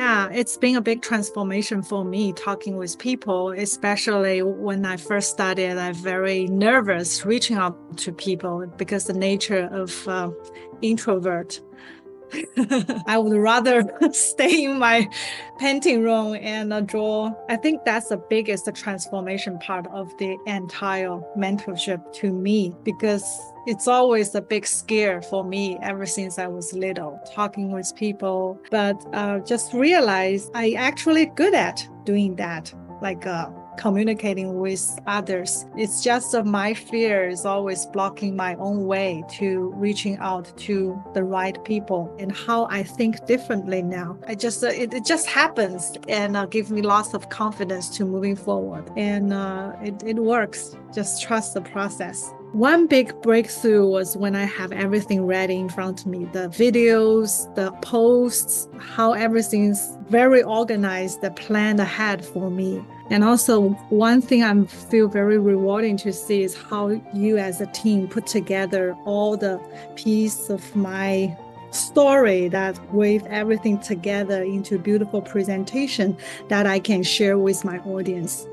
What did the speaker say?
Yeah, it's been a big transformation for me talking with people, especially when I first started. I'm very nervous reaching out to people because the nature of introvert. I would rather stay in my painting room and draw. I think that's the biggest transformation part of the entire mentorship to me, because it's always a big scare for me ever since I was little, talking with people. But just realize I actually good at doing that, like communicating with others. It's just my fear is always blocking my own way to reaching out to the right people, and how I think differently now. It just happens, and gives me lots of confidence to moving forward. And it works. Just trust the process. One big breakthrough was when I have everything ready in front of me, the videos, the posts, how everything's very organized, the plan ahead for me. And also one thing I feel very rewarding to see is how you as a team put together all the piece of my story that weave everything together into a beautiful presentation that I can share with my audience.